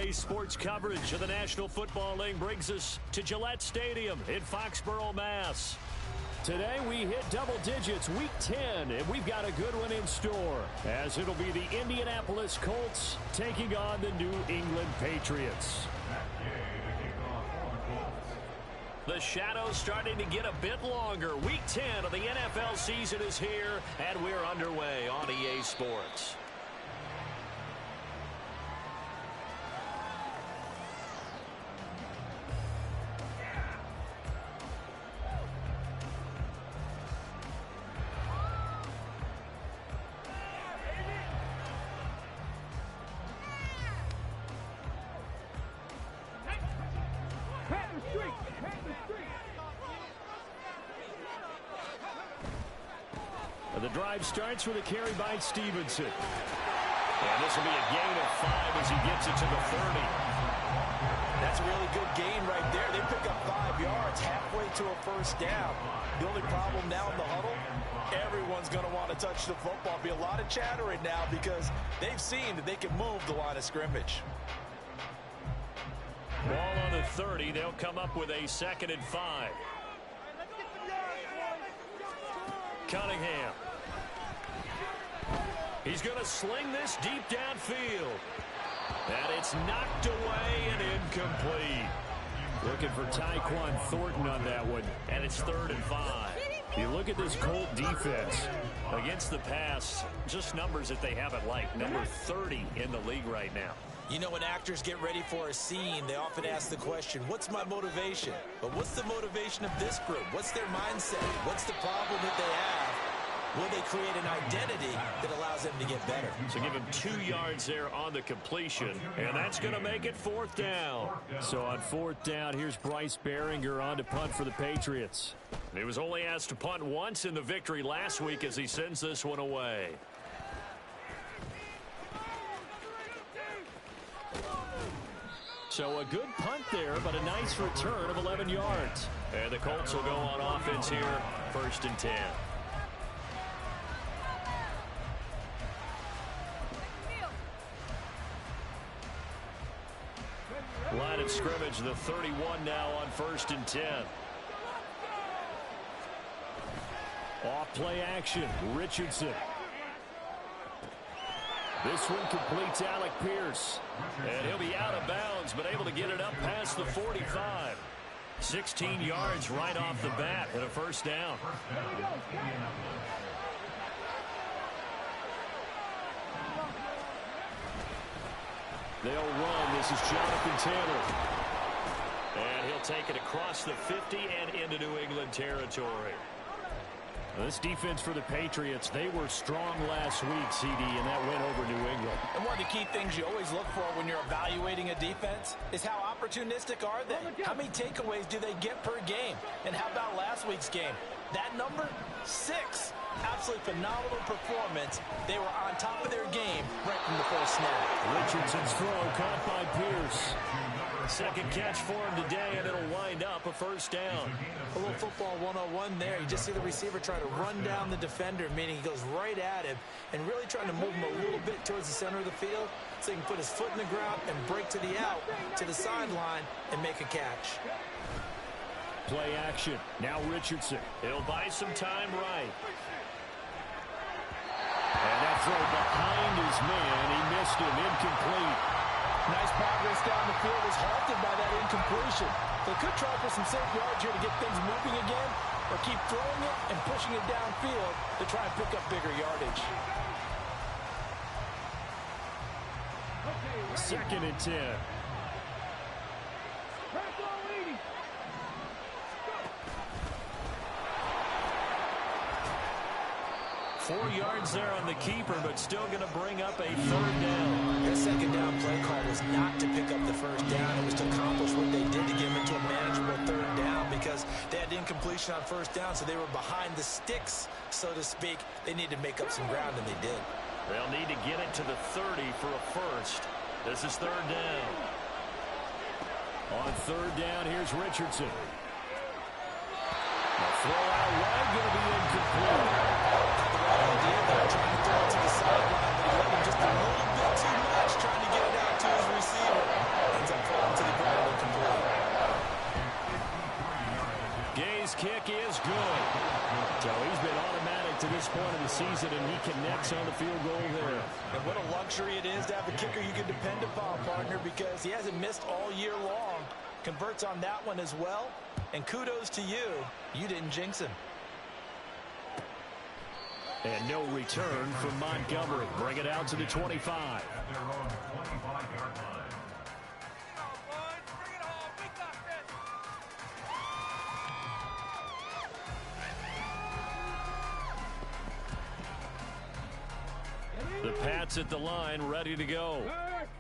EA Sports coverage of the National Football League brings us to Gillette Stadium in Foxborough, Mass. Today we hit double digits, Week 10, and we've got a good one in store, as it'll be the Indianapolis Colts taking on the New England Patriots. The shadow's starting to get a bit longer. Week 10 of the NFL season is here, and we're underway on EA Sports. The drive starts with a carry by Stevenson. And this will be a gain of 5 as he gets it to the 30. That's a really good gain right there. They pick up 5 yards halfway to a first down. The only problem now in the huddle, everyone's going to want to touch the football. Be a lot of chattering now because they've seen that they can move the line of scrimmage. Ball on the 30. They'll come up with a 2nd and 5. Cunningham. He's going to sling this deep downfield. And it's knocked away and incomplete. Looking for Tyquan Thornton on that one. And it's 3rd and 5. You look at this Colt defense against the pass, just numbers that they haven't liked. Number 30 in the league right now. You know, when actors get ready for a scene, they often ask the question, what's my motivation? But what's the motivation of this group? What's their mindset? What's the problem that they have? Will they create an identity that allows them to get better? So give him 2 yards there on the completion, and that's going to make it 4th down. So on 4th down, here's Bryce Behringer on to punt for the Patriots. He was only asked to punt once in the victory last week as he sends this one away. So a good punt there, but a nice return of 11 yards. And the Colts will go on offense here, 1st and 10. Line of scrimmage, the 31 now on 1st and 10. Off play action, Richardson. This one completes Alec Pierce. And he'll be out of bounds, but able to get it up past the 45. 16 yards right off the bat and a 1st down. They'll run. This is Jonathan Taylor. And he'll take it across the 50 and into New England territory. This defense for the Patriots, they were strong last week, CD, and that went over New England. And one of the key things you always look for when you're evaluating a defense is how opportunistic are they? How many takeaways do they get per game? And how about last week's game? That number, 6. Absolutely phenomenal performance. They were on top of their game right from the first snap. Richardson's throw caught by Pierce. 2nd catch for him today, and it'll wind up a 1st down. A little football 101 there. You just see the receiver try to run down the defender, meaning he goes right at him and really trying to move him a little bit towards the center of the field so he can put his foot in the ground and break to the out, to the sideline, and make a catch. Play action. Now Richardson. He'll buy some time right. And that throw behind his man. He missed him. Incomplete. Nice progress down the field is halted by that incompletion. They could try for some safe yards here to get things moving again, or keep throwing it and pushing it downfield to try and pick up bigger yardage. 2nd and 10. 4 yards there on the keeper, but still going to bring up a 3rd down. Their 2nd down play call was not to pick up the 1st down. It was to accomplish what they did to get them into a manageable 3rd down because they had incompletion on 1st down, so they were behind the sticks, so to speak. They needed to make up some ground, and they did. They'll need to get it to the 30 for a 1st. This is 3rd down. On 3rd down, here's Richardson. The throw out wide, going to be incomplete. Idea there, trying to throw it to the sideline, but he let him just a little bit too much, trying to get it out to his receiver. to this point in the season, and he connects on the field goal there. And what a luxury it is to have a kicker you can depend upon, partner, because he hasn't missed all year long. Converts on that one as well, and kudos to you. You didn't jinx him. And no return from Montgomery. Bring it out to the 25. The Pats at the line, ready to go.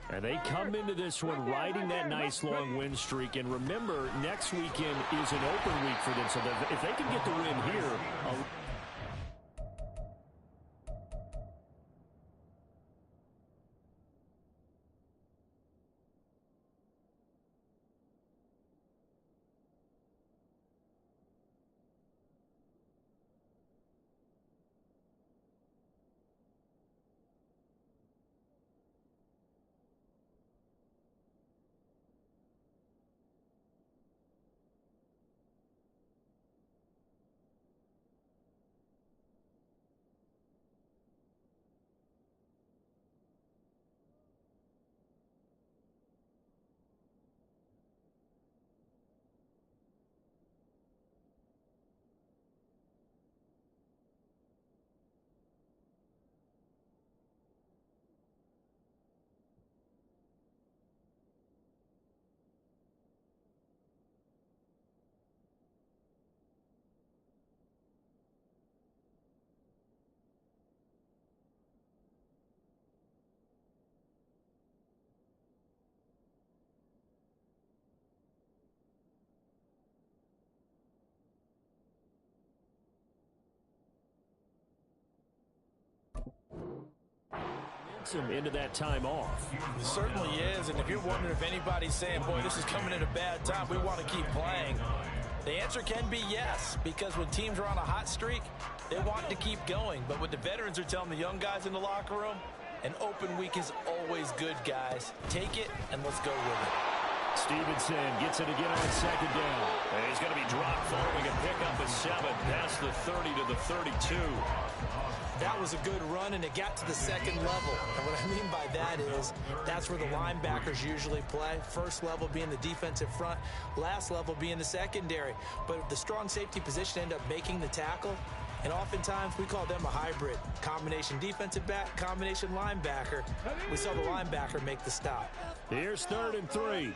And they come into this one riding that nice long win streak. And remember, next weekend is an open week for them. So if they can get the win here, into that time off. It certainly is, and if you're wondering if anybody's saying, boy, this is coming at a bad time, we want to keep playing, the answer can be yes, because when teams are on a hot streak, they want to keep going. But what the veterans are telling the young guys in the locker room, an open week is always good, guys. Take it, and let's go with it. Stevenson gets it again on second down. And he's going to be dropped following a pickup of 7 past the 30 to the 32. That was a good run, and it got to the second level. And what I mean by that is that's where the linebackers usually play. First level being the defensive front, last level being the secondary. But the strong safety position ended up making the tackle, and oftentimes we call them a hybrid. Combination defensive back, combination linebacker. We saw the linebacker make the stop. Here's 3rd and 3.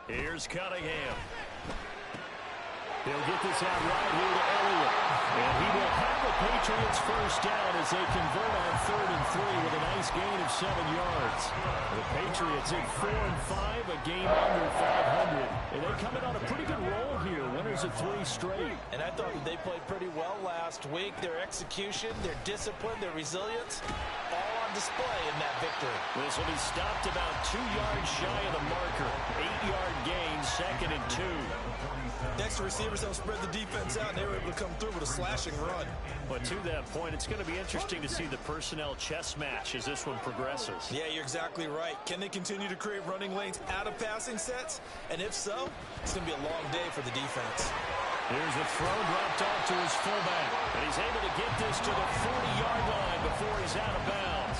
Here's Cunningham. He'll get this out right here to Elliott. And he will have the Patriots first down as they convert on 3rd and 3 with a nice gain of 7 yards. The Patriots at 4-5, a game under 500. And they come in on a pretty good roll here. Winners of 3 straight. And I thought that they played pretty well last week. Their execution, their discipline, their resilience, all on display in that victory. This will be stopped about 2 yards shy of the marker. 8-yard gain, 2nd and 2. Next, the receivers help spread the defense out, and they were able to come through with a slashing run. But to that point, it's going to be interesting to see the personnel chess match as this one progresses. Yeah, you're exactly right. Can they continue to create running lanes out of passing sets? And if so, it's going to be a long day for the defense. Here's a throw dropped off to his fullback. And he's able to get this to the 40-yard line before he's out of bounds.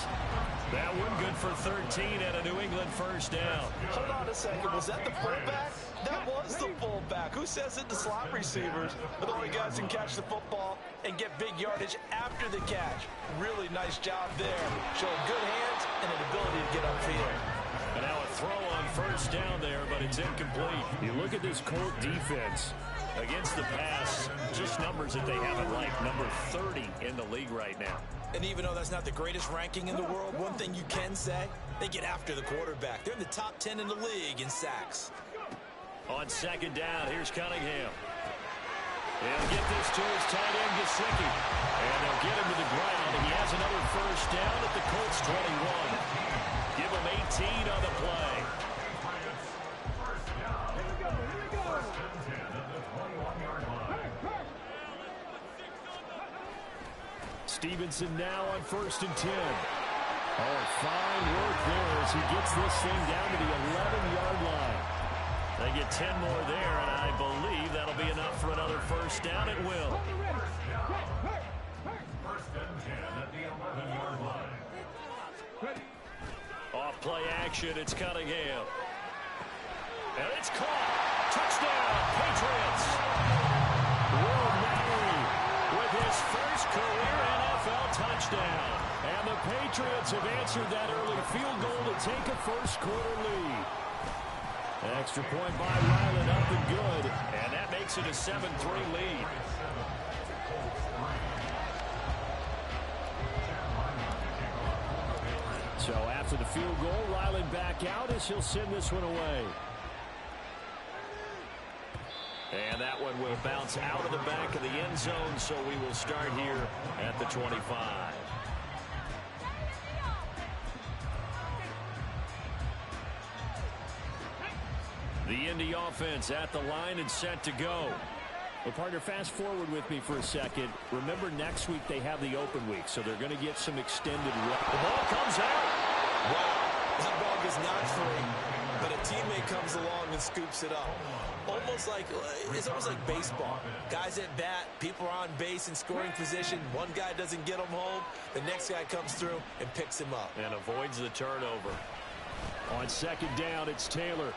That one good for 13 and a New England first down. Hold on a second. Was that the fullback? That was the fullback. Who says it? The slot receivers are the only guys who can catch the football and get big yardage after the catch. Really nice job there. Showing good hands and an ability to get upfield. And now a throw on first down there, but it's incomplete. You look at this Colt defense against the pass, just numbers that they haven't liked. Number 30 in the league right now. And even though that's not the greatest ranking in the world, one thing you can say, they get after the quarterback. They're in the top 10 in the league in sacks. On second down, here's Cunningham. He'll get this to his tight end, Gesicki. And they'll get him to the ground, and he has another first down at the Colts 21. Give him 18 on the play. Stevenson now on 1st and 10. Oh, fine work there as he gets this thing down to the 11-yard line. They get 10 more there, and I believe that'll be enough for another first down. It will. First and 10 at the 11-yard line. Off play action, it's Cunningham. And it's caught. Touchdown, Patriots. Will Mallory with his first career NFL touchdown. And the Patriots have answered that early field goal to take a first-quarter lead. An extra point by Ryland up and good. And that makes it a 7-3 lead. So after the field goal, Ryland back out as he'll send this one away. And that one will bounce out of the back of the end zone, so we will start here at the 25. The Indy offense at the line and set to go. Well, partner, fast forward with me for a second. Remember, next week they have the open week, so they're going to get some extended rest. The ball comes out. Wow, that ball is not free, but a teammate comes along and scoops it up. It's almost like baseball. Guys at bat, people are on base in scoring position. One guy doesn't get them home. The next guy comes through and picks him up. And avoids the turnover. On second down, it's Taylor.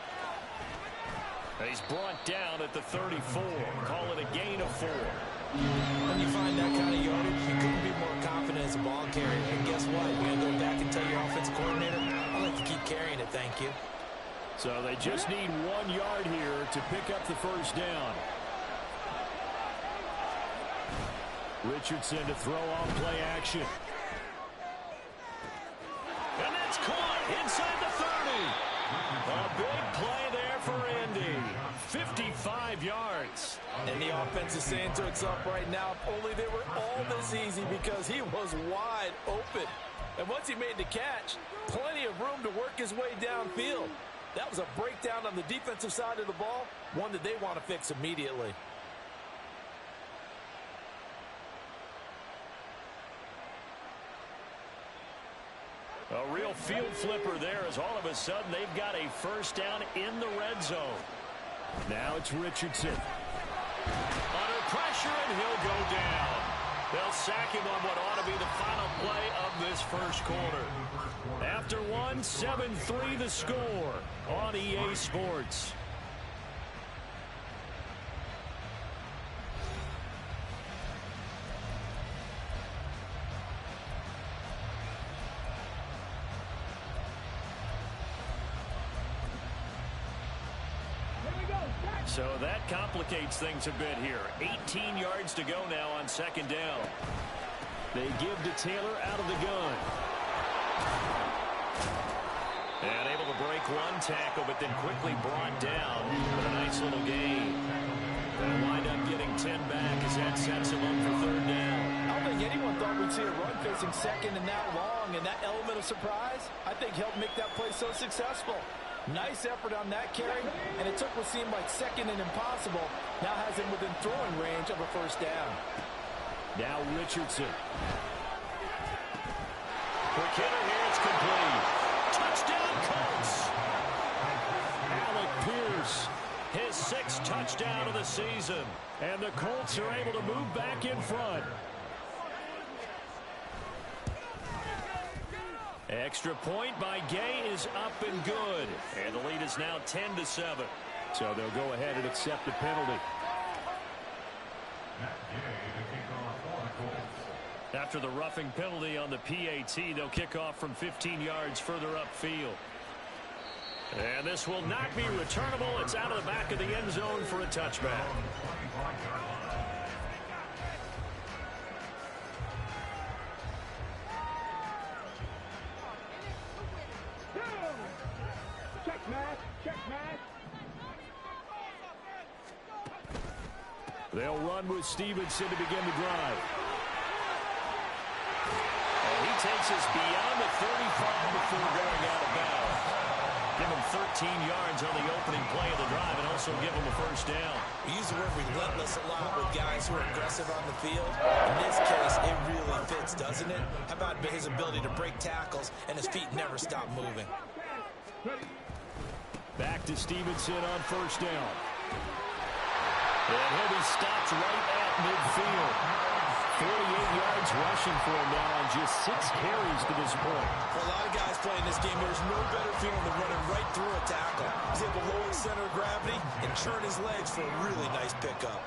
He's brought down at the 34. Call it a gain of 4. When you find that kind of yardage, you couldn't be more confident as a ball carrier. And guess what? You're going to go back and tell your offensive coordinator, I'd like to keep carrying it, thank you. So they just need 1 yard here to pick up the first down. Richardson to throw on play action. And that's caught inside the 30. A big play there for Indy. 55 yards. And the offense is saying to itself right now, if only they were all this easy, because he was wide open. And once he made the catch, plenty of room to work his way downfield. That was a breakdown on the defensive side of the ball, one that they want to fix immediately. A real field flipper there, as all of a sudden they've got a first down in the red zone. Now it's Richardson. Under pressure, and he'll go down. They'll sack him on what ought to be the final play of this first quarter. After one, 7-3 the score on EA Sports. So that complicates things a bit here. 18 yards to go now on second down. They give to Taylor out of the gun. And able to break one tackle, but then quickly brought down with a nice little gain. They'll wind up getting 10 back as that sets him up for third down. I don't think anyone thought we'd see a run facing second and that long, and that element of surprise, I think, helped make that play so successful. Nice effort on that carry, and it took what seemed like second and impossible. Now has him within throwing range of a first down. Now Richardson. Quick hitter here, it's complete. Touchdown Colts. Alec Pierce, his 6th touchdown of the season. And the Colts are able to move back in front. Extra point by Gay is up and good. And the lead is now 10-7. So they'll go ahead and accept the penalty. After the roughing penalty on the PAT, they'll kick off from 15 yards further upfield. And this will not be returnable. It's out of the back of the end zone for a touchback. They'll run with Stevenson to begin the drive. And he takes us beyond the 35 before going out of bounds. Give him 13 yards on the opening play of the drive and also give him a first down. We use the word relentless a lot with guys who are aggressive on the field. In this case, it really fits, doesn't it? How about his ability to break tackles and his feet never stop moving? Back to Stevenson on first down. And he'll be stopped right at midfield. 48 yards rushing for him now on just 6 carries to this point. For a lot of guys playing this game, there's no better feeling than running right through a tackle. He's able to lower his center of gravity and churn his legs for a really nice pickup.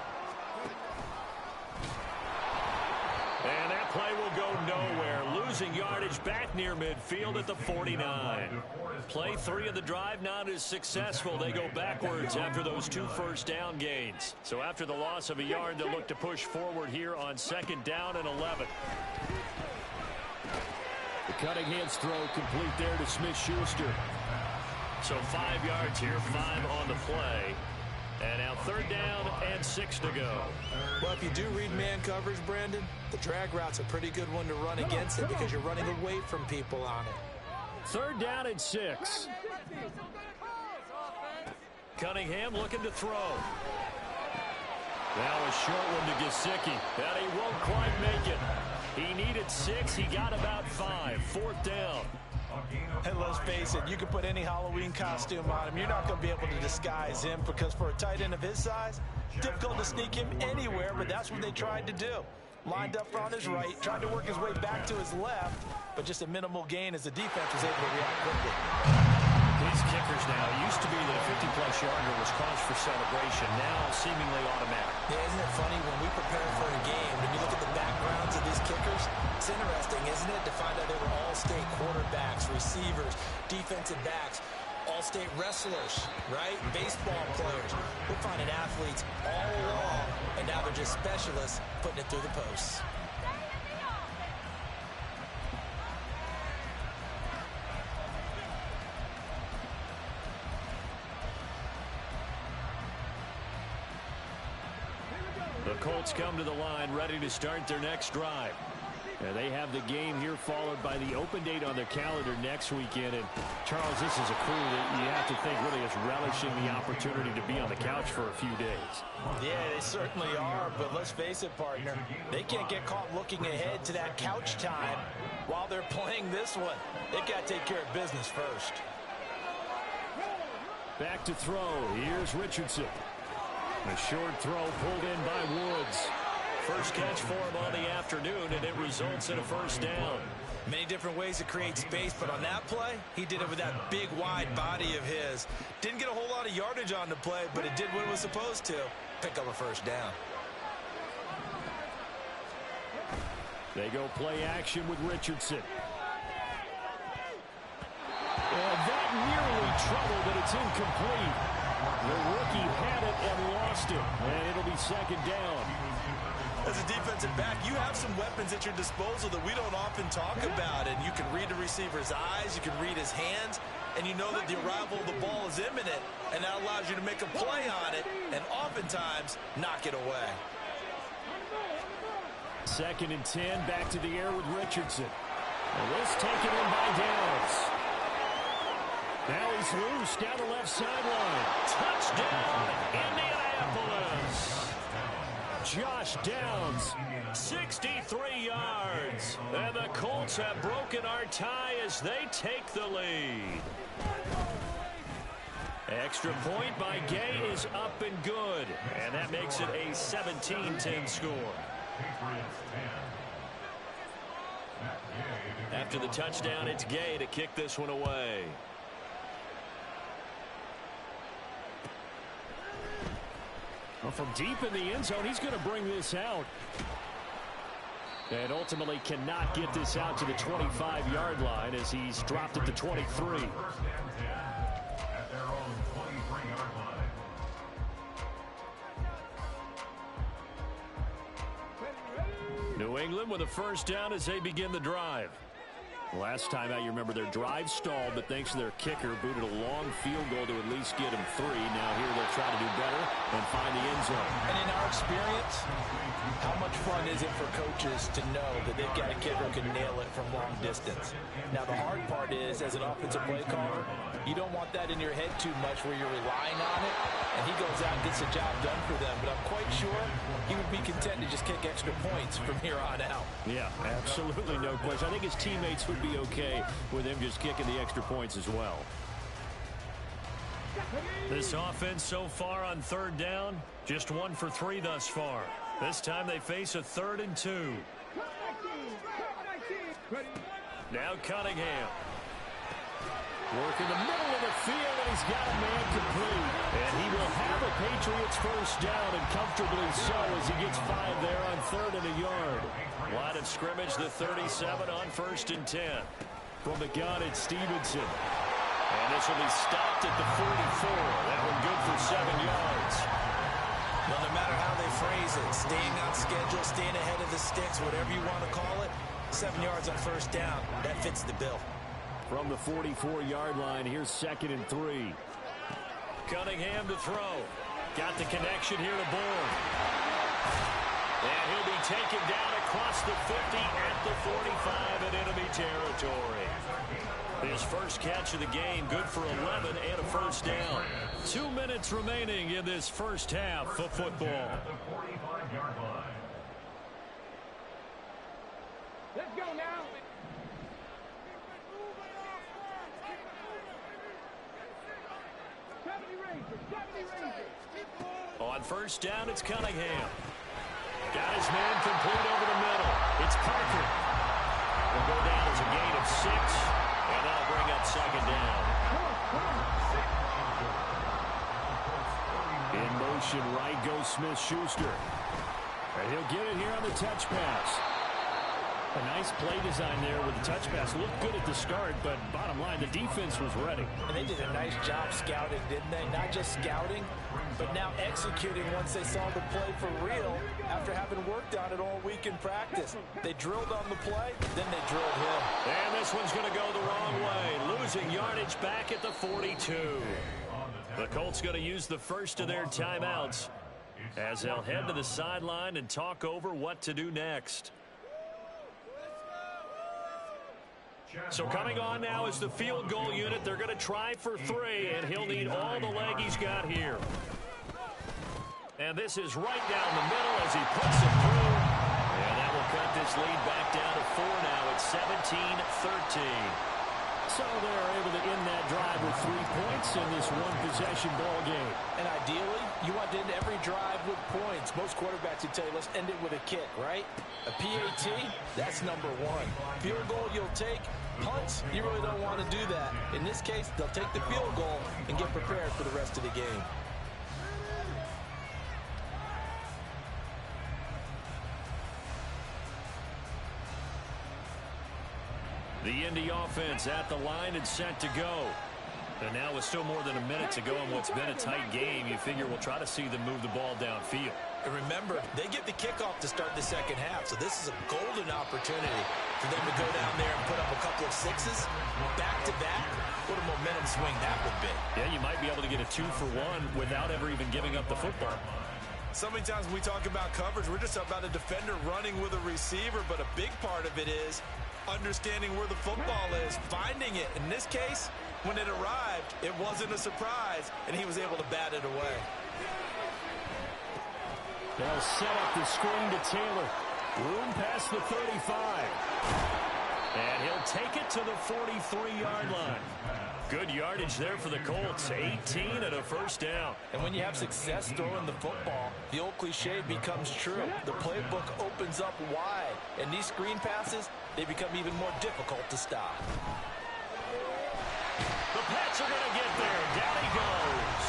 And that play will go nowhere. Losing yardage back near midfield at the 49. Play 3 of the drive not as successful. They go backwards after those 2 first-down gains. So after the loss of a yard, they'll look to push forward here on 2nd down and 11. The Cunningham's throw complete there to Smith-Schuster. So 5 yards here, 5 on the play. And now 3rd down and 6 to go. Well, if you do read man coverage, Brandon, the drag route's a pretty good one to run against it because you're running away from people on it. 3rd down and 6. Cunningham looking to throw. Now a short one to Gesicki. And he won't quite make it. He needed 6. He got about 5. 4th down. And let's face it, you can put any Halloween costume on him. You're not going to be able to disguise him because for a tight end of his size, difficult to sneak him anywhere, but that's what they tried to do. Lined up on his right, tried to work his way back to his left, but just a minimal gain as the defense was able to react quickly. These kickers now, it used to be that a 50-plus yarder was cause for celebration, now seemingly automatic. Yeah, isn't it funny when we prepare for a game, when you look at the backgrounds of these kickers, it's interesting, isn't it, to find out they were all-state quarterbacks, receivers, defensive backs, all-state wrestlers, right? Baseball players. We're finding athletes all along, and now they're just specialists putting it through the posts. The Colts come to the line ready to start their next drive. And they have the game here followed by the open date on their calendar next weekend. And Charles, this is a crew that you have to think really is relishing the opportunity to be on the couch for a few days. Yeah, they certainly are, but let's face it, partner. They can't get caught looking ahead to that couch time while they're playing this one. They've got to take care of business first. Back to throw. Here's Richardson. A short throw pulled in by Woods. First catch for him on the afternoon, and it results in a 1st down. Many different ways to create space, but on that play, he did it with that big, wide body of his. Didn't get a whole lot of yardage on the play, but it did what it was supposed to. Pick up a 1st down. They go play action with Richardson. And that nearly trouble, but it's incomplete. The rookie had it and lost it, and it'll be 2nd down. As a defensive back, you have some weapons at your disposal that we don't often talk about, and you can read the receiver's eyes, you can read his hands, and you know that the arrival of the ball is imminent, and that allows you to make a play on it, and oftentimes knock it away. 2nd and 10, back to the air with Richardson. And this taken in by Downs. Now he's loose down the left sideline. Touchdown, Indianapolis. Josh Downs, 63 yards. And the Colts have broken our tie as they take the lead. Extra point by Gay is up and good. And that makes it a 17-10 score. After the touchdown, it's Gay to kick this one away. Well, from deep in the end zone, he's going to bring this out. And ultimately cannot get this out to the 25-yard line as he's dropped at the 23. New England with a 1st down as they begin the drive. Last time out, you remember their drive stalled, but thanks to their kicker, booted a long field goal to at least get him 3. Now here they'll try to do better and find the end zone. And in our experience, how much fun is it for coaches to know that they've got a kicker who can nail it from long distance? Now, the hard part is, as an offensive play caller, you don't want that in your head too much where you're relying on it, and he goes out and gets the job done for them. But I'm quite sure he would be content to just kick extra points from here on out. Yeah, absolutely no question. I think his teammates would be okay with him just kicking the extra points as well. This offense so far on third down, just 1 for 3 thus far. This time they face a 3rd and 2. Now Cunningham. Work in the middle of the field, and he's got a man complete. And he will have a Patriots first down, and comfortably so as he gets 5 there on 3rd and a yard. Line of scrimmage, the 37 on 1st and 10. From the gun, it's Stevenson. And this will be stopped at the 44. That one good for 7 yards. Well, no matter how they phrase it, staying on schedule, staying ahead of the sticks, whatever you want to call it, 7 yards on first down, that fits the bill. From the 44-yard line, here's 2nd and 3. Cunningham to throw. Got the connection here to Bourne. And he'll be taken down across the 50 at the 45 in enemy territory. His first catch of the game, good for 11 and a first down. 2 minutes remaining in this first half of football. Let's go now. On first down, it's Cunningham. Got his man complete over the middle. It's Parker. Will go down as a gain of 6, and that'll bring up 2nd down. In motion, right goes Smith-Schuster. And he'll get it here on the touch pass. A nice play design there with the touch pass. Looked good at the start, but bottom line, the defense was ready. And they did a nice job scouting, didn't they? Not just scouting, but now executing once they saw the play for real after having worked on it all week in practice. They drilled on the play, then they drilled him. And this one's going to go the wrong way. Losing yardage back at the 42. The Colts going to use the first of their timeouts as they'll head to the sideline and talk over what to do next. So coming on now is the field goal unit. They're going to try for 3, and he'll need all the leg he's got here. And this is right down the middle as he puts it through. And that will cut this lead back down to 4 now. It's 17-13. So they're able to end that drive with 3 points in this one-possession ball game. And ideally, you want to end every drive with points. Most quarterbacks would tell you, let's end it with a kick, right? A PAT, that's number 1. Field goal you'll take. Punts, you really don't want to do that. In this case, they'll take the field goal and get prepared for the rest of the game. The Indy offense at the line and set to go. And now with still more than a minute to go in what's been a tight game, you figure we'll try to see them move the ball downfield. And remember, they get the kickoff to start the second half, so this is a golden opportunity for them to go down there and put up a couple of 6s back-to-back. What a momentum swing that would be. Yeah, you might be able to get a 2-for-1 without ever even giving up the football. So many times when we talk about coverage, we're just about a defender running with a receiver, but a big part of it is understanding where the football is, finding it. In this case, when it arrived, it wasn't a surprise, and he was able to bat it away. They'll set up the screen to Taylor. Room past the 35. And he'll take it to the 43-yard line. Good yardage there for the Colts. 18 and a first down. And when you have success throwing the football, the old cliche becomes true. The playbook opens up wide. And these screen passes, they become even more difficult to stop. The Pats are going to get there. Down he goes.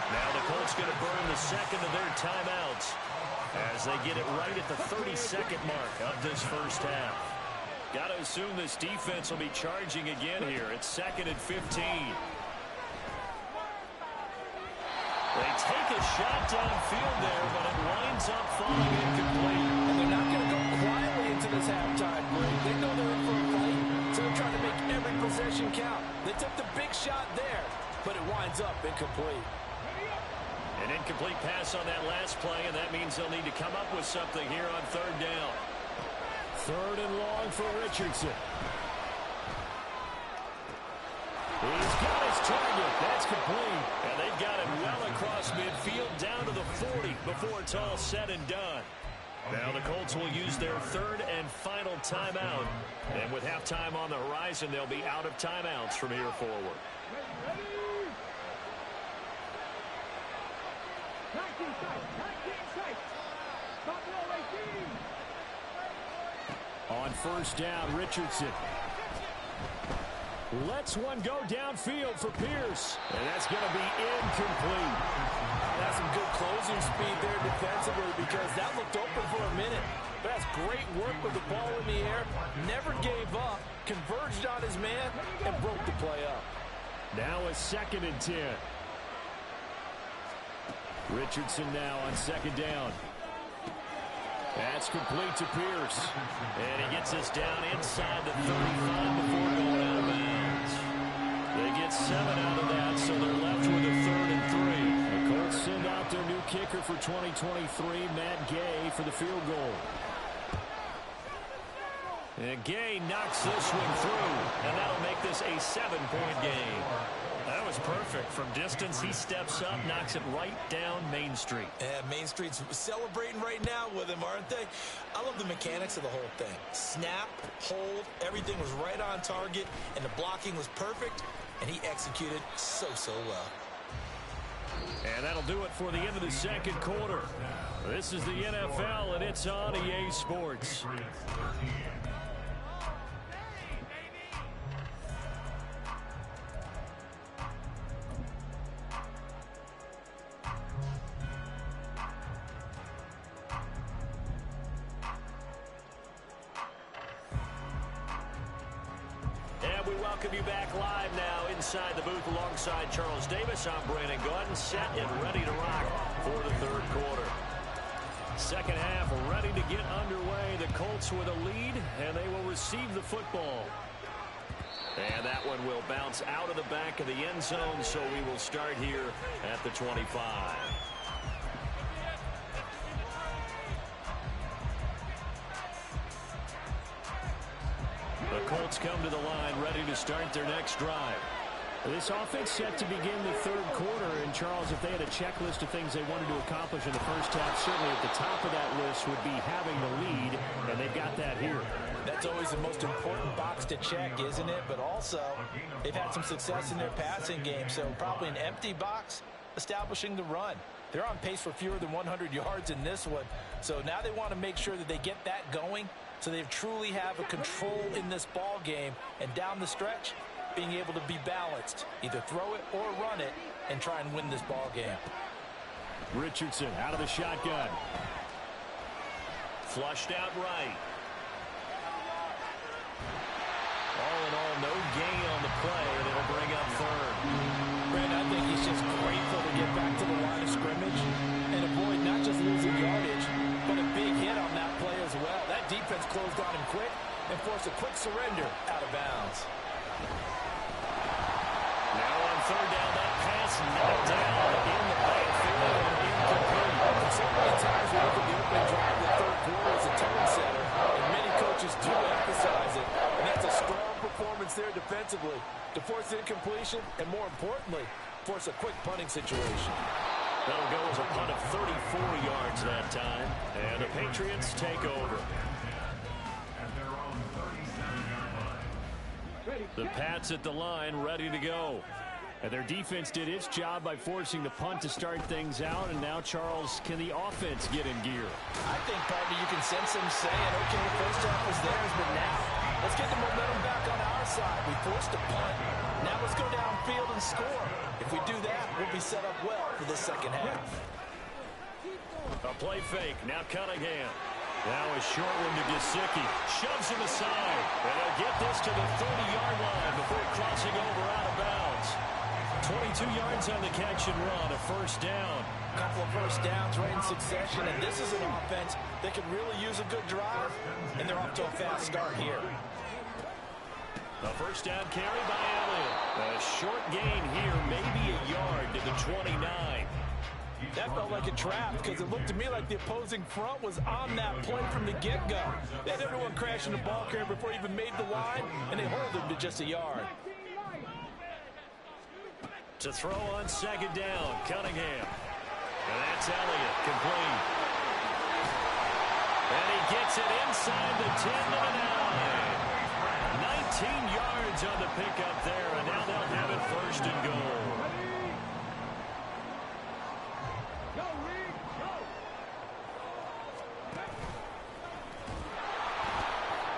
Now the Colts going to burn the second of their timeouts as they get it right at the 32nd mark of this first half. Got to assume this defense will be charging again here. It's 2nd and 15. They take a shot downfield there, but it winds up falling incomplete. And they're not going to go quietly into this halftime break. They know they're in for a fight, so they're trying to make every possession count. They took the big shot there, but it winds up incomplete. An incomplete pass on that last play, and that means they'll need to come up with something here on 3rd down. 3rd and long for Richardson. He's got his target. That's complete. And they've got it well across midfield down to the 40 before it's all said and done. Now the Colts will use their 3rd and final timeout. And with halftime on the horizon, they'll be out of timeouts from here forward. On first down, Richardson lets one go downfield for Pierce. And that's going to be incomplete. That's some good closing speed there defensively because that looked open for a minute. But that's great work with the ball in the air. Never gave up, converged on his man, and broke the play up. Now a 2nd and 10. Richardson now on 2nd down. That's complete to Pierce. And he gets us down inside the 35 before going out of bounds. They get 7 out of that, so they're left with a 3rd and 3. The Colts send out their new kicker for 2023, Matt Gay, for the field goal. And Gay knocks this one through, and that'll make this a 7-point game. That was perfect. From distance, he steps up, knocks it right down Main Street. Yeah, Main Street's celebrating right now with him, aren't they? I love the mechanics of the whole thing. Snap, hold, everything was right on target, and the blocking was perfect, and he executed so well. And that'll do it for the end of the 2nd quarter. This is the NFL, and it's on EA Sports. We welcome you back live now inside the booth alongside Charles Davis. I'm Brandon Gordon, set and ready to rock for the 3rd quarter. 2nd half ready to get underway. The Colts with a lead, and they will receive the football. And that one will bounce out of the back of the end zone, so we will start here at the 25. The Colts come to the line ready to start their next drive. This offense set to begin the 3rd quarter. And, Charles, if they had a checklist of things they wanted to accomplish in the first half, certainly at the top of that list would be having the lead, and they've got that here. That's always the most important box to check, isn't it? But also, they've had some success in their passing game, so probably an empty box establishing the run. They're on pace for fewer than 100 yards in this one, so now they want to make sure that they get that going so they truly have a control in this ball game, and down the stretch, being able to be balanced, either throw it or run it, and try and win this ball game. Richardson out of the shotgun. Flushed out right. All in all, no gain on the play, and it'll bring up 3rd. Brandon, I think he's just grateful to get back to the line of scrimmage and avoid not just losing yardage, but a big hit on that play as well. That defense closed on him quick and forced a quick surrender out of bounds. Now on 3rd down, that pass knocked down in the backfield and incomplete. So many times we look at the opening drive of the 3rd quarter as a tone setter, and many coaches do emphasize it. And that's a strong performance there defensively to force incompletion and, more importantly, force a quick punting situation. That'll go as a punt of 34 yards that time. And the Patriots take over. The Pats at the line, ready to go. And their defense did its job by forcing the punt to start things out. And now, Charles, can the offense get in gear? I think, partner, you can sense them saying, okay, the first half was theirs, but now let's get the momentum back on our side. We forced a punt. Now let's go downfield and score. If we do that, we'll be set up well for the 2nd half. A play fake. Now Cunningham. Now a short one to Gesicki. Shoves him aside. And they'll get this to the 30-yard line before crossing over out of bounds. 22 yards on the catch and run. A 1st down. A couple of 1st downs right in succession. And this is an offense that could really use a good drive. And they're off to a fast start here. A 1st down carry by Elliott. A short gain here, maybe a yard to the 29. That felt like a trap because it looked to me like the opposing front was on that play from the get-go. They had everyone crashing the ball carrier before he even made the line, and they hold him to just a yard. To throw on 2nd down, Cunningham. And that's Elliott, complete. And he gets it inside the 10 to the 9. 19 yards on the pickup there, and now they'll have it 1st and goal.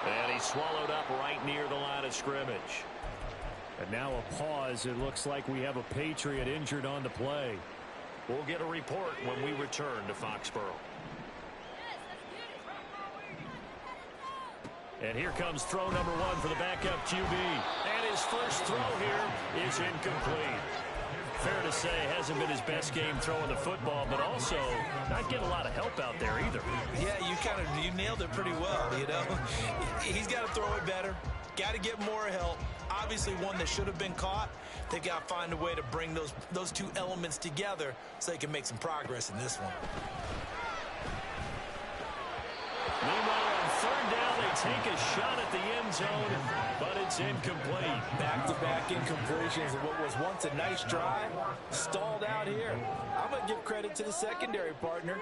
And he's swallowed up right near the line of scrimmage. And now a pause. It looks like we have a Patriot injured on the play. We'll get a report when we return to Foxborough. And here comes throw number one for the backup QB. And his first throw here is incomplete. Fair to say, hasn't been his best game throwing the football, but also not getting a lot of help out there either. Yeah, you nailed it pretty well, you know. He's got to throw it better. Got to get more help. Obviously one that should have been caught. They've got to find a way to bring those two elements together so they can make some progress in this one. Meanwhile, on third down, they take a shot at the end zone, but it's incomplete. Back-to-back incompletions of what was once a nice drive, stalled out here. I'm going to give credit to the secondary partner.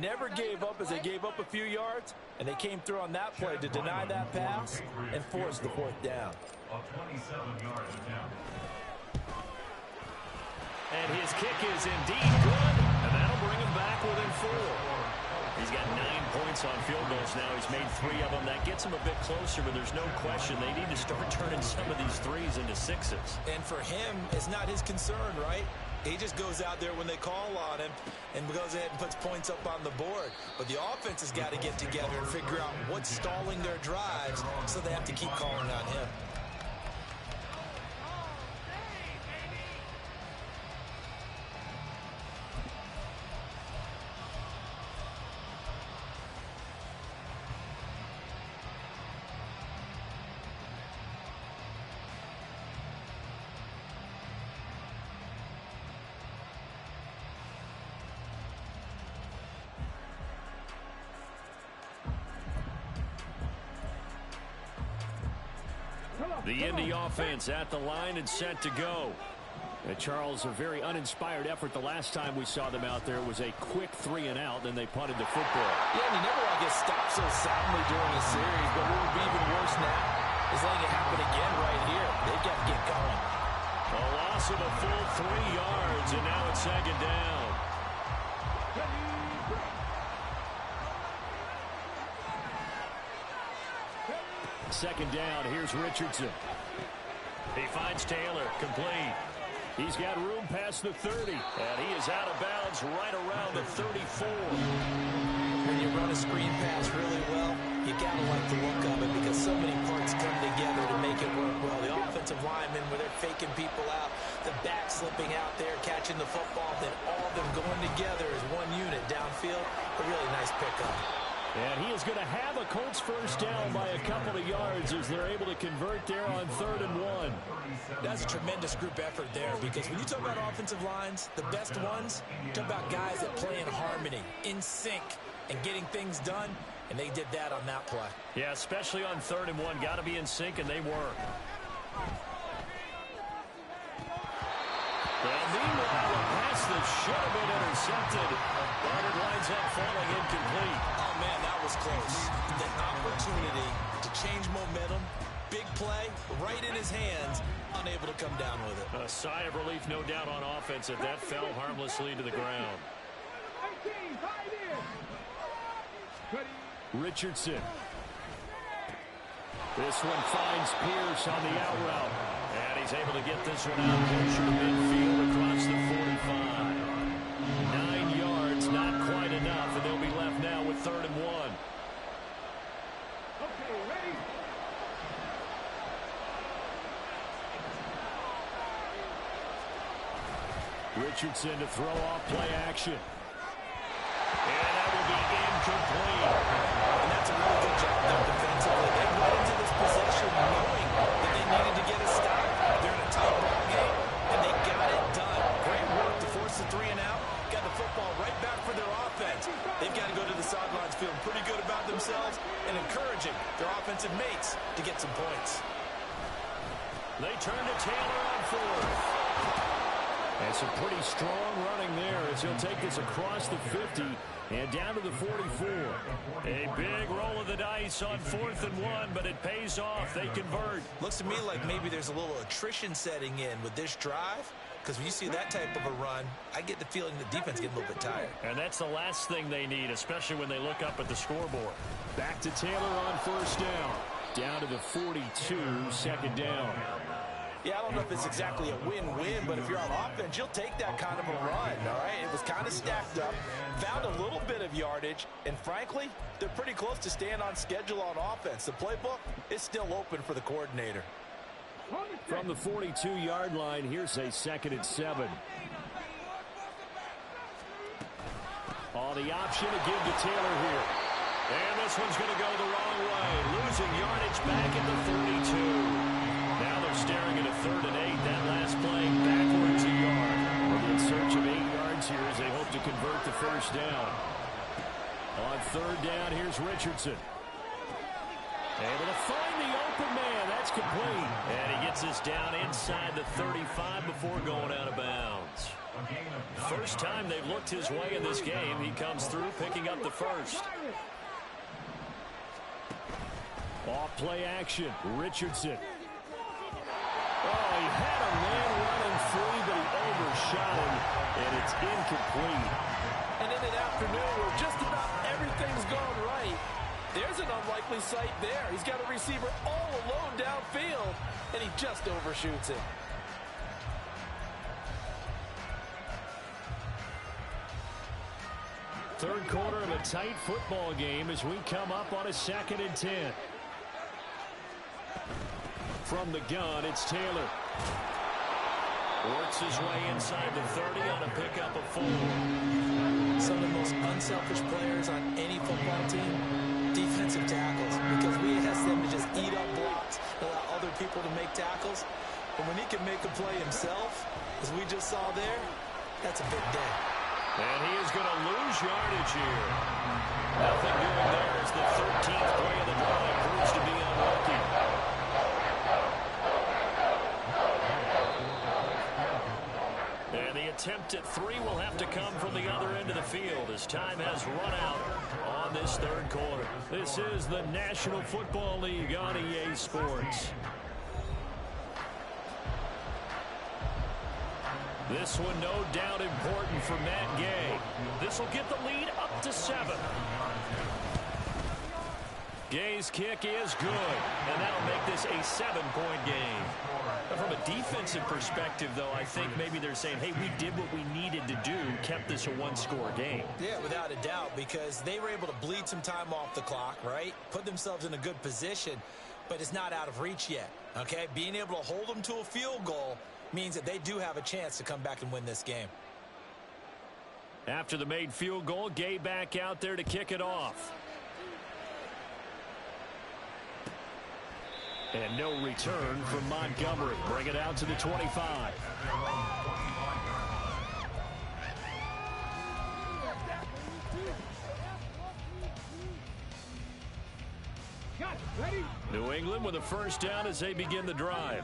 Never gave up as they gave up a few yards, and they came through on that play to deny that pass and force the fourth down. And his kick is indeed good, and that'll bring him back within 4. He's got 9 points on field goals now. He's made 3 of them. That gets him a bit closer, but there's no question they need to start turning some of these 3s into 6s. And for him, it's not his concern, right? He just goes out there when they call on him and goes ahead and puts points up on the board. But the offense has got to get together and figure out what's stalling their drives, so they have to keep calling on him. The Indy offense at the line and set to go. And Charles, a very uninspired effort the last time we saw them out there. It was a quick 3 and out, then they punted the football. Yeah, and you never want to get stopped so soundly during a series, but what would be even worse now is letting it happen again right here. They've got to get going. A loss of a full 3 yards, and now it's second down. Second down, here's Richardson. He finds Taylor, complete. He's got room past the 30. And he is out of bounds right around the 34. When you run a screen pass really well, you got to like the look of it because so many parts come together to make it work well. The offensive linemen, where they're faking people out, the back slipping out there, catching the football, then all of them going together as one unit downfield. A really nice pickup. And he is going to have a Colts first down by a couple of yards as they're able to convert there on 3rd and 1. That's a tremendous group effort there because when you talk about offensive lines, the best ones, you talk about guys that play in harmony, in sync, and getting things done, and they did that on that play. Yeah, especially on 3rd and 1. Got to be in sync, and they were. And meanwhile, a pass that should have been intercepted, but it winds up falling incomplete. Oh, man, that was close. The opportunity to change momentum, big play, right in his hands, unable to come down with it. A sigh of relief, no doubt, on offense, that fell harmlessly to the ground. Richardson. This one finds Pierce on the out route. And he's able to get this one out closer to midfield across the 45. 9 yards, not quite enough, and they'll be left now with 3rd and 1. Okay, ready? Richardson to throw off play action. And that will be incomplete. And that's a really good job there defensively. They went into this possession knowing that they needed to get a stop. They're in a tight ball game, and they got it done. Great work to force the 3 and out. Got the football right back for their offense. They've got to go to the sidelines feeling pretty good about themselves and encouraging their offensive mates to get some points. They turn to Taylor on 4th. And some pretty strong running there as he'll take this across the 50 And down to the 44. A big roll of the dice on 4th and 1, but it pays off. They convert. Looks to me like maybe there's a little attrition setting in with this drive. Because when you see that type of a run, I get the feeling the defense gets a little bit tired. And that's the last thing they need, especially when they look up at the scoreboard. Back to Taylor on 1st down. Down to the 42, 2nd down. Yeah, I don't know if it's exactly a win-win, but if you're on offense, you'll take that kind of a run, all right? It was kind of stacked up, found a little bit of yardage, and frankly, they're pretty close to staying on schedule on offense. The playbook is still open for the coordinator. From the 42-yard line, here's a 2nd and 7. On the option to give to Taylor here. And this one's going to go the wrong way. Losing yardage back at the 42. Now they're staring at a 3rd and 8. That last play backwards a yard. We're in search of 8 yards here as they hope to convert the 1st down. On 3rd down, here's Richardson. Able to find the open man. That's complete. And he gets this down inside the 35 before going out of bounds. First time they've looked his way in this game. He comes through picking up the 1st. Off play action. Richardson. Oh, he had a man running free, but he overshot him, and it's incomplete. And in an afternoon where just about everything's gone right, there's an unlikely sight there. He's got a receiver all alone downfield, and he just overshoots it. Third quarter of a tight football game as we come up on a 2nd and 10. From the gun, it's Taylor. Works his way inside the 30 on a pickup of 4. Some of the most unselfish players on any football team, defensive tackles, because we ask them to just eat up blocks, allow other people to make tackles. But when he can make a play himself, as we just saw there, that's a big day. And he is going to lose yardage here. Nothing doing there as the 13th play of the drive proves to be unlucky. And the attempt at 3 will have to come from the other end of the field as time has run out on this 3rd quarter. This is the National Football League on EA Sports. This one no doubt important for Matt Gay. This will get the lead up to 7. Gay's kick is good, and that'll make this a 7-point game. From a defensive perspective, though, I think maybe they're saying, hey, we did what we needed to do, kept this a 1-score game. Yeah, without a doubt, because they were able to bleed some time off the clock, right? Put themselves in a good position, but it's not out of reach yet, okay? Being able to hold them to a field goal means that they do have a chance to come back and win this game. After the made field goal, Gay back out there to kick it off. And no return from Montgomery. Bring it out to the 25. New England with a 1st down as they begin the drive.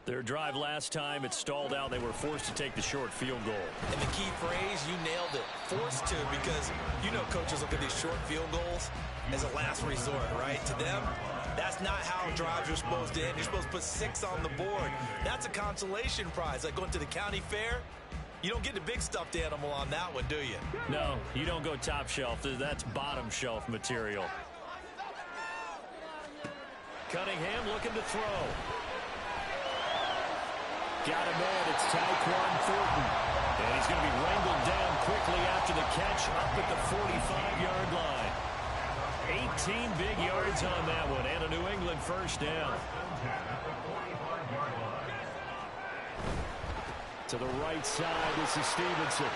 Their drive last time, it stalled out. They were forced to take the short field goal. And the key phrase, you nailed it. Forced to, because you know coaches look at these short field goals as a last resort, right? To them, that's not how drives are supposed to end. You're supposed to put 6 on the board. That's a consolation prize, like going to the county fair. You don't get the big stuffed animal on that one, do you? No, you don't go top shelf. That's bottom shelf material. Cunningham looking to throw. Got him in. It's Tyquan Thornton. And he's going to be wrangled down quickly after the catch up at the 45-yard line. 18 big yards on that one, and a New England 1st down. To the right side, this is Stevenson.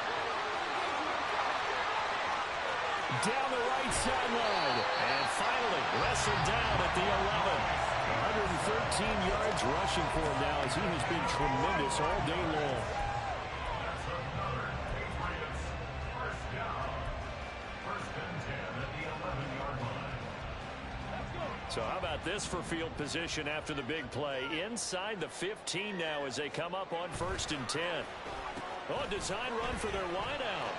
Down the right sideline. And finally, wrestled down at the 11. 113 yards rushing for him now as he has been tremendous all day long. So how about this for field position after the big play? Inside the 15 now as they come up on 1st and 10. Oh, design run for their wideout.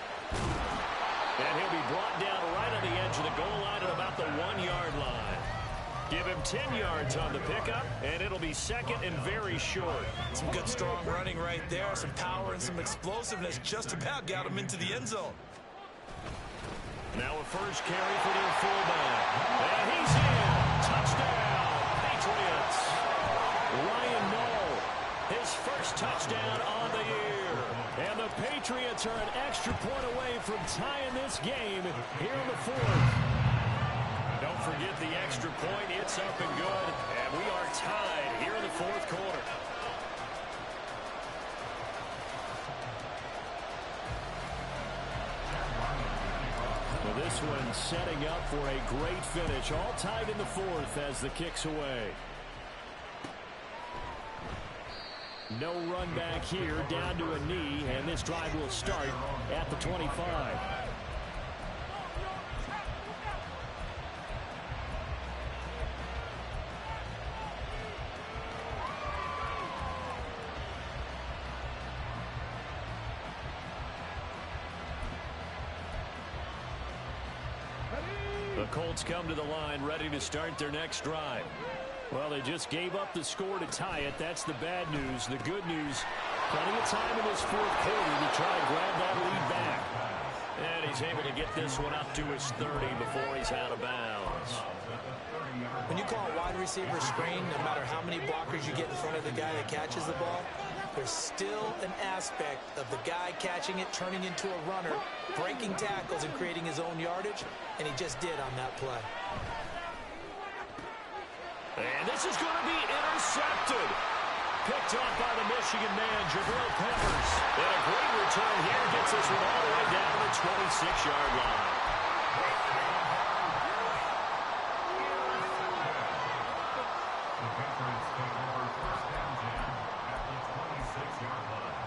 And he'll be brought down right on the edge of the goal line at about the 1-yard line. Give him 10 yards on the pickup, and it'll be second and very short. Some good, strong running right there. Some power and some explosiveness just about got him into the end zone. Now a first carry for their fullback. And he's in. Touchdown, Patriots. Ryan Knoll, his first touchdown on the year. And the Patriots are an extra point away from tying this game here in the fourth. Don't forget the extra point. It's up and good. And we are tied here in the fourth quarter. Well, this one setting up for a great finish. All tied in the fourth as the kick's away. No run back here, down to a knee, and this drive will start at the 25. The Colts come to the line, ready to start their next drive. Well, they just gave up the score to tie it. That's the bad news. The good news, plenty of time in this fourth quarter to try and grab that lead back. And he's able to get this one up to his 30 before he's out of bounds. When you call a wide receiver screen, no matter how many blockers you get in front of the guy that catches the ball, there's still an aspect of the guy catching it, turning into a runner, breaking tackles and creating his own yardage, and he just did on that play. And this is going to be intercepted. Picked up by the Michigan man, Jabril Peppers. And a great return here gets this one all the way down to the 26-yard line. The Patriots take over first down at the 26-yard line.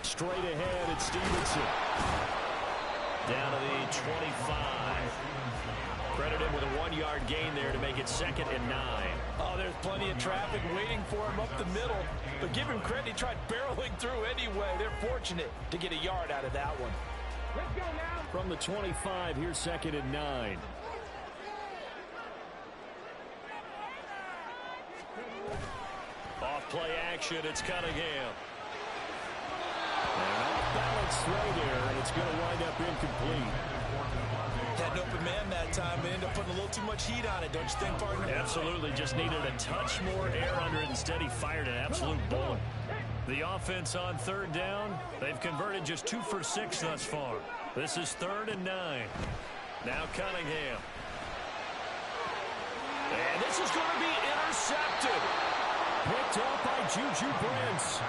Straight ahead, it's Stevenson. Down to the 25. Credit him with a 1-yard gain there to make it 2nd and 9. Oh, there's plenty of traffic waiting for him up the middle. But give him credit, he tried barreling through anyway. They're fortunate to get a yard out of that one. Let's go now. From the 25, here's 2nd and 9. Off play action, it's Cunningham. And off-balance throw there, and it's going to wind up incomplete. Had an open man that time, and ended up putting a little too much heat on it, don't you think, partner? Absolutely, just needed a touch more air under it. Instead, he fired an absolute bullet. The offense on 3rd down, they've converted just 2 for 6 thus far. This is 3rd and 9. Now Cunningham. And this is going to be intercepted. Picked up by Juju Brents.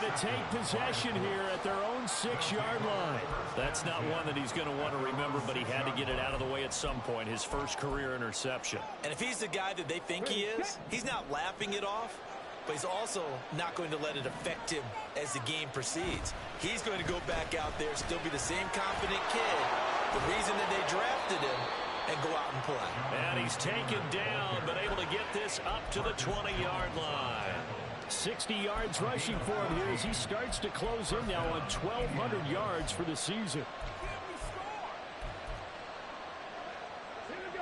to take possession here at their own 6-yard line. That's not one that he's going to want to remember, but he had to get it out of the way at some point, his first career interception. And if he's the guy that they think he is, he's not laughing it off, but he's also not going to let it affect him as the game proceeds. He's going to go back out there, still be the same confident kid, the reason that they drafted him, and go out and play. And he's taken down, but able to get this up to the 20-yard line. 60 yards rushing for him here as he starts to close in now on 1,200 yards for the season.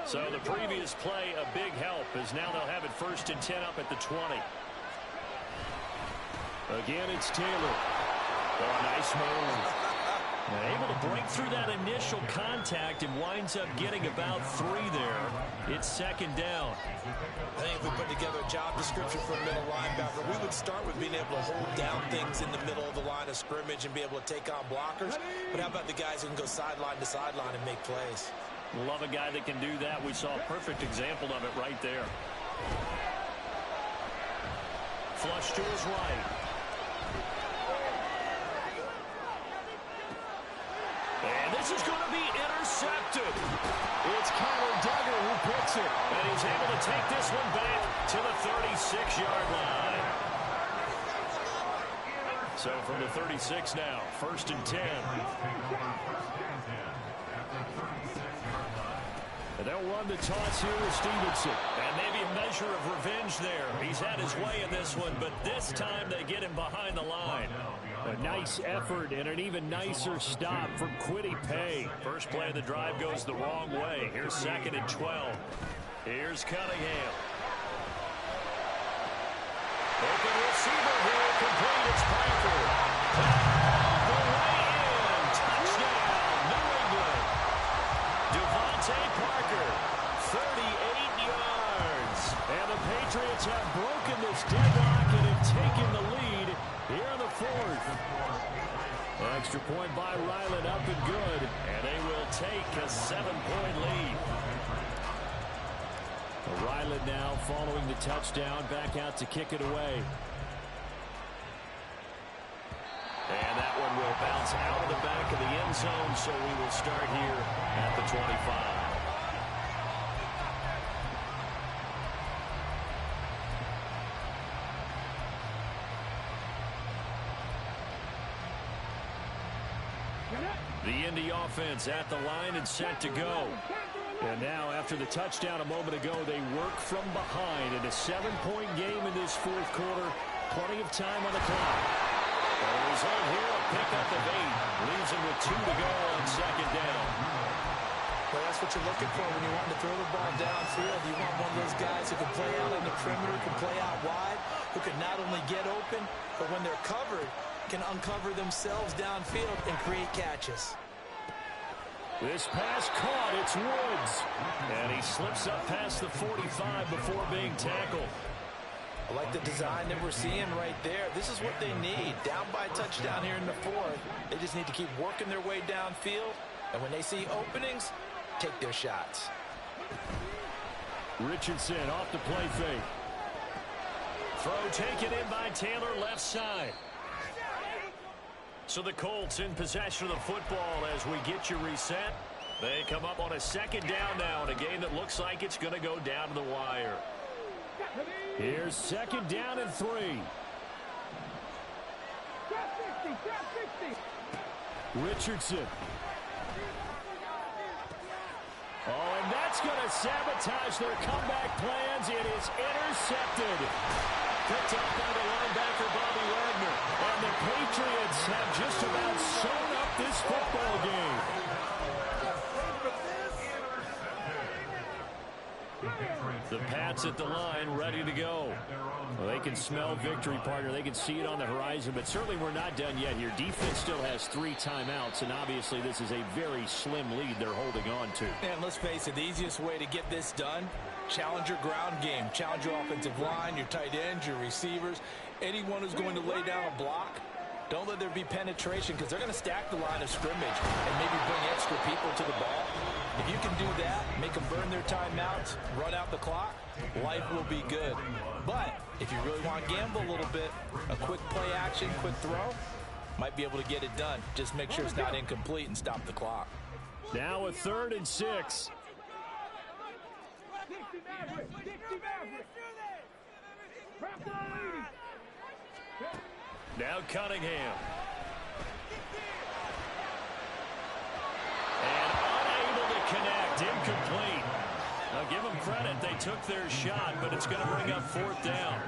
So the previous play, a big help, as now they'll have it 1st and 10 up at the 20. Again, it's Taylor. Oh, nice move. Able to break through that initial contact and winds up getting about 3 there. It's 2nd down. I think if we put together a job description for a middle linebacker, we would start with being able to hold down things in the middle of the line of scrimmage and be able to take on blockers. But how about the guys who can go sideline to sideline and make plays? Love a guy that can do that. We saw a perfect example of it right there. Flush to his right. And this is going to be intercepted. It's Kyler Duggar who picks it. And he's able to take this one back to the 36-yard line. So from the 36 now, 1st and 10. And they'll run the toss here with Stevenson. And maybe a measure of revenge there. He's had his way in this one, but this time they get him behind the line. A nice effort and an even nicer stop from Kwity Paye. First play of the drive goes the wrong way. Here's 2nd and 12. Here's Cunningham. Open receiver here, complete. It's Piper. The way in. Touchdown, New England. Devontae Parker, 38 yards. And the Patriots have broken this deadlock and have taken the lead here in the 4th. Extra point by Ryland, up and good. And they will take a 7-point lead. Ryland now following the touchdown, back out to kick it away. And that one will bounce out of the back of the end zone, so we will start here at the 25. The Indy offense at the line and set to go. And now, after the touchdown a moment ago, they work from behind in a 7-point game in this 4th quarter. Plenty of time on the clock. The result here, a pickup of 8. Leaves him with 2 to go on 2nd down. Well, that's what you're looking for when you want to throw the ball downfield. You want one of those guys who can play out on the perimeter, can play out wide, who can not only get open, but when they're covered, can uncover themselves downfield and create catches. This pass caught. It's Woods. And he slips up past the 45 before being tackled. I like the design that we're seeing right there. This is what they need. Down by a touchdown here in the 4th. They just need to keep working their way downfield. And when they see openings, take their shots. Richardson off the play fake. Throw taken in by Taylor, left side. So the Colts in possession of the football as we get you reset. They come up on a 2nd down now in a game that looks like it's going to go down to the wire. Here's 2nd down and 3. Richardson. Oh, and that's going to sabotage their comeback plans. It is intercepted. Picked up by the linebacker, Bobby Wagner. And the Patriots have just about sewn up this football game. The Pats at the line, ready to go. Well, they can smell victory, partner. They can see it on the horizon, but certainly we're not done yet here. Defense still has 3 timeouts, and obviously this is a very slim lead they're holding on to. And let's face it, the easiest way to get this done, challenge your ground game. Challenge your offensive line, your tight ends, your receivers, anyone who's going to lay down a block. Don't let there be penetration because they're going to stack the line of scrimmage and maybe bring extra people to the ball. If you can do that, make them burn their timeouts, run out the clock, life will be good. But If you really want to gamble a little bit, a quick play action, quick throw, might be able to get it done. Just make sure it's not incomplete and stop the clock. Now a 3rd and 6. Now Cunningham. And unable to connect. Incomplete. Now give them credit. They took their shot, but it's going to bring up 4th down.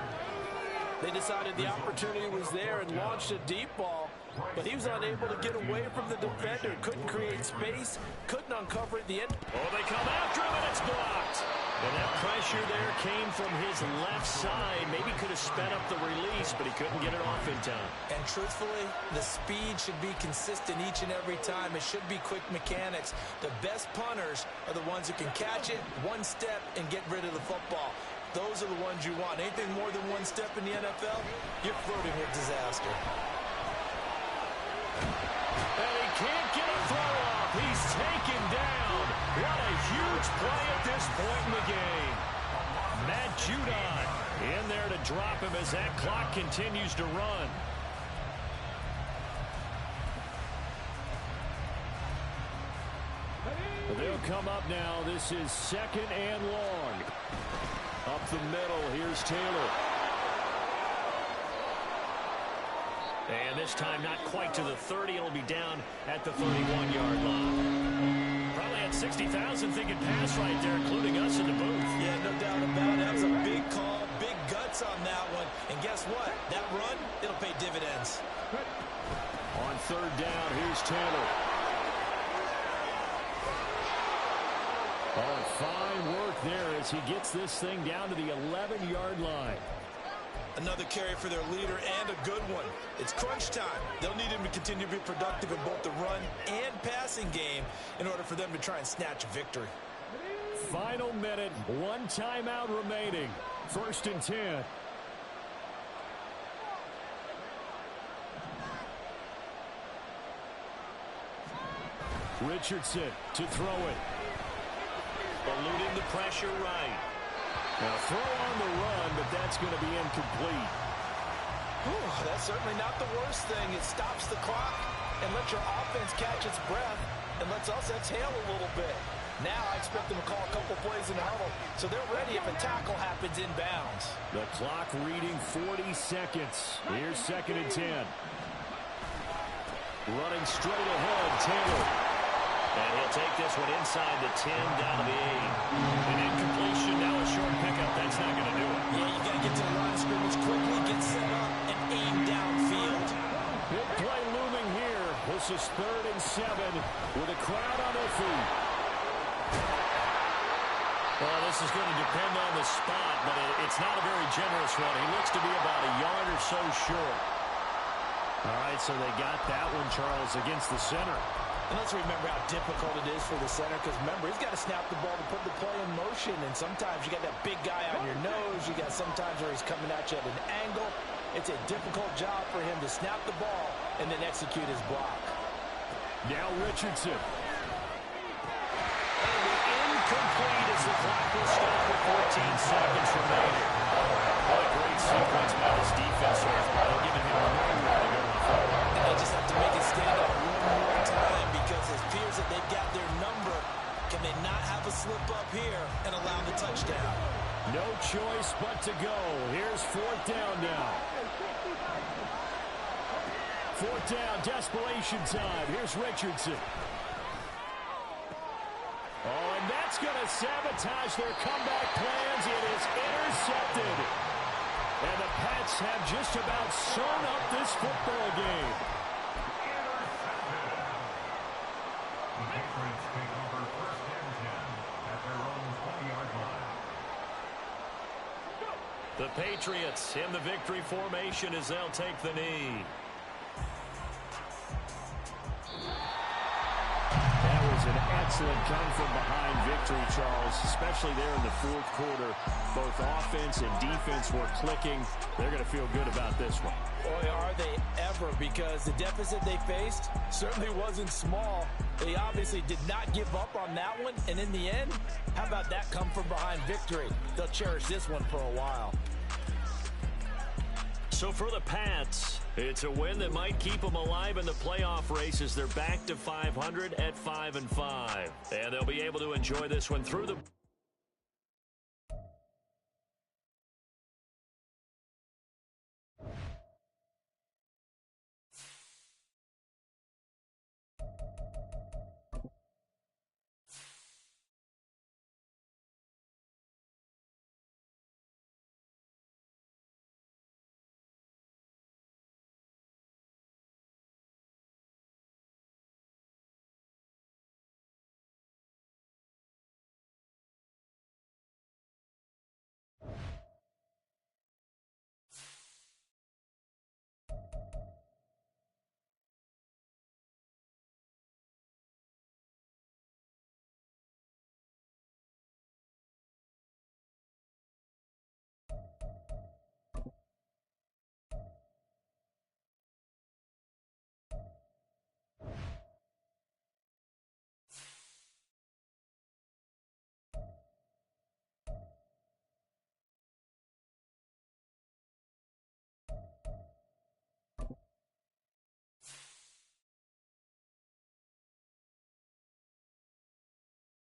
They decided the opportunity was there and launched a deep ball, but he was unable to get away from the defender. Couldn't create space, couldn't uncover at the end. Oh, they come after him, and it's blocked. And that pressure there came from his left side. Maybe could have sped up the release, but he couldn't get it off in time. And truthfully, the speed should be consistent each and every time. It should be quick mechanics. The best punters are the ones who can catch it, one step, and get rid of the football. Those are the ones you want. Anything more than one step in the NFL, you're flirting with disaster. And he can't get a throw off. He's taken down. What a huge play at this point in the game. Matt Judon in there to drop him as that clock continues to run. They'll come up now. This is 2nd and long. Up the middle, here's Taylor. And this time not quite to the 30. It'll be down at the 31-yard line. Probably had 60,000 thinking pass right there, including us in the booth. Yeah, no doubt about it. That was a big call, big guts on that one. And guess what? That run, it'll pay dividends. On 3rd down, here's Taylor. Oh, fine work there as he gets this thing down to the 11-yard line. Another carry for their leader and a good one. It's crunch time. They'll need him to continue to be productive in both the run and passing game in order for them to try and snatch a victory. Final minute, 1 timeout remaining. 1st and 10. Richardson to throw it. Eluding the pressure right. Now throw on the run, but that's going to be incomplete. Whew, that's certainly not the worst thing. It stops the clock and lets your offense catch its breath and lets us exhale a little bit. Now I expect them to call a couple plays in the huddle, so they're ready if a tackle happens inbounds. The clock reading 40 seconds. Here's 2nd and 10. Running straight ahead, Taylor. And he'll take this one inside the 10, down to the 8. An incompletion, now a short pickup. That's not going to do it. Yeah, you got to get to the line of scrimmage quickly, get set up, and aim downfield. Big play looming here. This is 3rd and 7 with a crowd on their feet. Well, this is going to depend on the spot, but it's not a very generous one. He looks to be about a yard or so short. All right, so they got that one, Charles, against the center. And let's remember how difficult it is for the center, because remember, he's got to snap the ball to put the play in motion, and sometimes you got that big guy on your nose. You got sometimes where he's coming at you at an angle. It's a difficult job for him to snap the ball and then execute his block. Now Richardson. And incomplete as the clock will stop with 14 seconds remaining. What a great sequence by this defense. They're giving him room to go forward. And they just have to make it stand up one more time, because it appears that they've got their number. Can they not have a slip up here and allow the touchdown? No choice but to go. Here's 4th down now. 4th down, desperation time. Here's Richardson. Oh, and that's going to sabotage their comeback plans. It is intercepted. And the Pats have just about sewn up this football game. The Patriots take over 1st and 10 at their own 20-yard line. The Patriots in the victory formation as they'll take the knee. That was an excellent come-from-behind victory, Charles, especially there in the 4th quarter. Both offense and defense were clicking. They're going to feel good about this one. Boy, are they ever, because the deficit they faced certainly wasn't small. They obviously did not give up on that one, and in the end, how about that come-from-behind victory? They'll cherish this one for a while. So for the Pats, it's a win that might keep them alive in the playoff race as they're back to 500 at 5-5. And they'll be able to enjoy this one through the